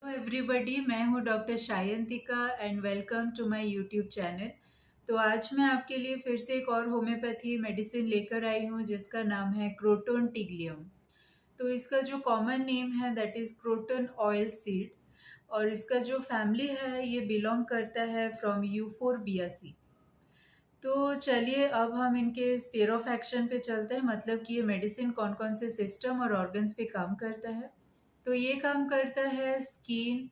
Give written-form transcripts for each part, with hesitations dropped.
Everybody, मैं हूँ doctor Shayantika and welcome to my YouTube channel. तो आज मैं आपके लिए फिर से एक और होम्योपैथी मेडिसिन लेकर आई हूँ जिसका नाम है क्रोटोन टिग्लियम। तो इसका जो कॉमन नेम है that is croton oil seed, और इसका जो फैमिली है ये बिलोंग करता है फ्रॉम यूफोरबियासी। तो चलिए अब हम इनके स्फीयर ऑफ एक्शन पे चलते हैं, मतलब कि ये मेडिसिन कौन कौन से सिस्टम और ऑर्गन्स पे काम करता है। तो ये काम करता है skin,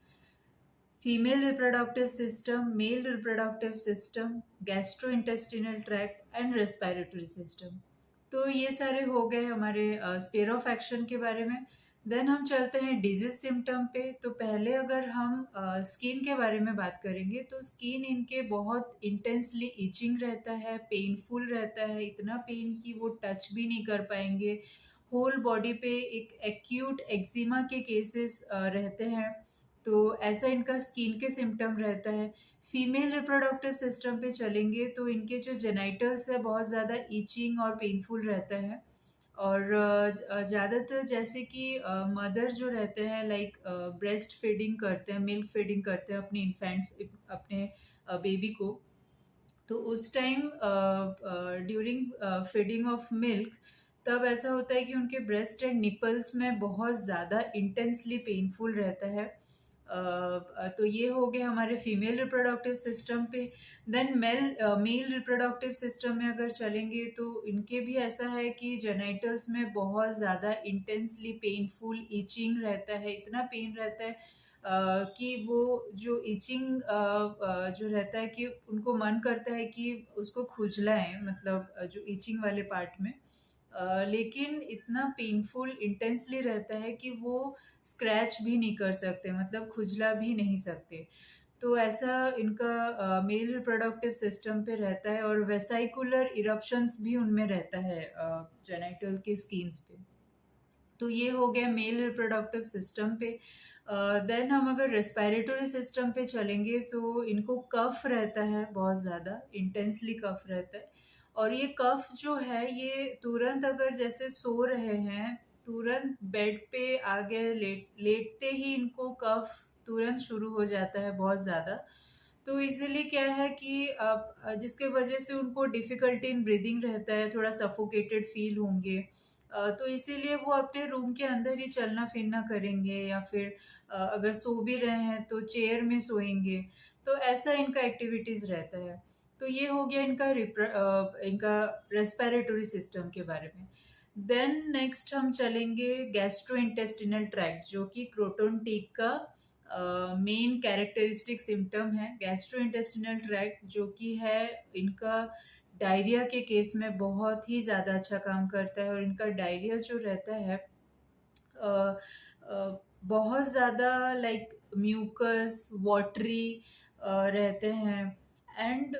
female reproductive system, male reproductive system, gastrointestinal tract and respiratory system. तो ये सारे हो गए हमारे स्फीयर ऑफ एक्शन के बारे में। देन हम चलते हैं डिजीज सिम्टम पे। तो पहले अगर हम स्किन के बारे में बात करेंगे तो स्किन इनके बहुत इंटेंसली इचिंग रहता है, पेनफुल रहता है, इतना पेन कि वो टच भी नहीं कर पाएंगे। होल बॉडी पे एक एक्यूट एक्जिमा के केसेस रहते हैं। तो ऐसा इनका स्किन के सिम्टम रहता है। फीमेल रिप्रोडक्टिव सिस्टम पे चलेंगे तो इनके जो जेनाइटल्स है बहुत ज़्यादा ईचिंग और पेनफुल रहता है। और ज़्यादातर जैसे कि मदर जो रहते हैं लाइक ब्रेस्ट फीडिंग करते हैं, मिल्क फीडिंग करते हैं अपने इन्फेंट्स, अपने बेबी को। तो उस time during feeding of milk तब ऐसा होता है कि उनके ब्रेस्ट एंड निपल्स में बहुत ज़्यादा इंटेंसली पेनफुल रहता है। तो ये हो गए हमारे फीमेल रिप्रोडक्टिव सिस्टम पे। देन मेल रिप्रोडक्टिव सिस्टम में अगर चलेंगे तो इनके भी ऐसा है कि जेनाइटल्स में बहुत ज़्यादा इंटेंसली पेनफुल ईचिंग रहता है, इतना पेन रहता है कि वो जो इचिंग जो रहता है कि उनको मन करता है कि उसको खुजलाएं, मतलब जो इचिंग वाले पार्ट में। लेकिन इतना पेनफुल इंटेंसली रहता है कि वो स्क्रैच भी नहीं कर सकते, मतलब खुजला भी नहीं सकते। तो ऐसा इनका मेल रिप्रोडक्टिव सिस्टम पे रहता है, और वेसाइकुलर इरप्शंस भी उनमें रहता है जेनाइटल के स्किन्स पे। तो ये हो गया मेल रिप्रोडक्टिव सिस्टम पे। देन हम अगर रेस्पिरेटरी सिस्टम पे चलेंगे तो इनको कफ रहता है, बहुत ज़्यादा इंटेंसली कफ रहता है। और ये कफ जो है ये तुरंत अगर जैसे सो रहे हैं, तुरंत बेड पे आगे लेटते ही इनको कफ तुरंत शुरू हो जाता है बहुत ज़्यादा। तो इसीलिए क्या है कि अब जिसके वजह से उनको डिफ़िकल्टी इन ब्रीदिंग रहता है, थोड़ा सफोकेटेड फील होंगे। तो इसीलिए वो अपने रूम के अंदर ही चलना फिरना करेंगे, या फिर अगर सो भी रहे हैं तो चेयर में सोएंगे। तो ऐसा इनका एक्टिविटीज़ रहता है। तो ये हो गया इनका रेस्पिरेटरी सिस्टम के बारे में। देन नेक्स्ट हम चलेंगे गैस्ट्रोइंटेस्टिनल ट्रैक्ट, जो कि क्रोटोन टीक का मेन कैरेक्टरिस्टिक सिम्टम है। गैस्ट्रोइंटेस्टिनल ट्रैक्ट जो कि है इनका डायरिया के केस में बहुत ही ज़्यादा अच्छा काम करता है। और इनका डायरिया जो रहता है अ, बहुत ज़्यादा लाइक म्यूकस वाटरी रहते हैं। एंड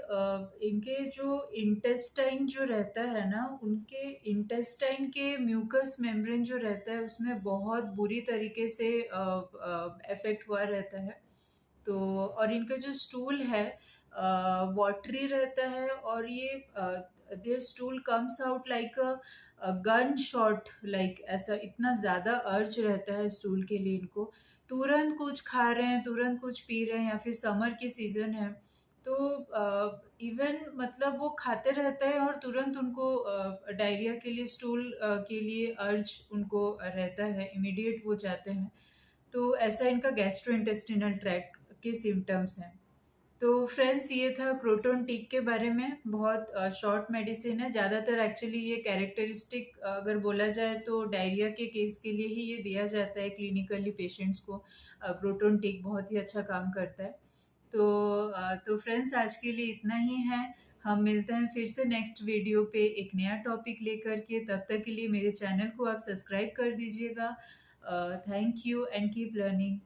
इनके जो इंटेस्टाइन जो रहता है ना, उनके इंटेस्टाइन के म्यूकस मेम्ब्रेन जो रहता है उसमें बहुत बुरी तरीके से अफेक्ट हुआ रहता है। तो और इनका जो स्टूल है वाटरी रहता है, और ये there stool comes out like a gun shot, like ऐसा इतना ज़्यादा अर्ज रहता है स्टूल के लिए इनको। तुरंत कुछ खा रहे हैं, तुरंत कुछ पी रहे हैं, या फिर समर की सीज़न है तो इवन मतलब वो खाते रहते हैं और तुरंत उनको डायरिया के लिए, स्टूल के लिए अर्ज उनको रहता है, इमीडिएट वो जाते हैं। तो ऐसा इनका गैस्ट्रोइंटेस्टिनल ट्रैक्ट के सिम्टम्स हैं। तो फ्रेंड्स ये था क्रोटोन टिक के बारे में। बहुत शॉर्ट मेडिसिन है, ज़्यादातर एक्चुअली ये कैरेक्टरिस्टिक अगर बोला जाए तो डायरिया के केस के लिए ही ये दिया जाता है क्लिनिकली पेशेंट्स को। क्रोटोन टिक बहुत ही अच्छा काम करता है। तो फ्रेंड्स आज के लिए इतना ही है। हम मिलते हैं फिर से नेक्स्ट वीडियो पे एक नया टॉपिक लेकर के। तब तक के लिए मेरे चैनल को आप सब्सक्राइब कर दीजिएगा। Thank you and keep learning.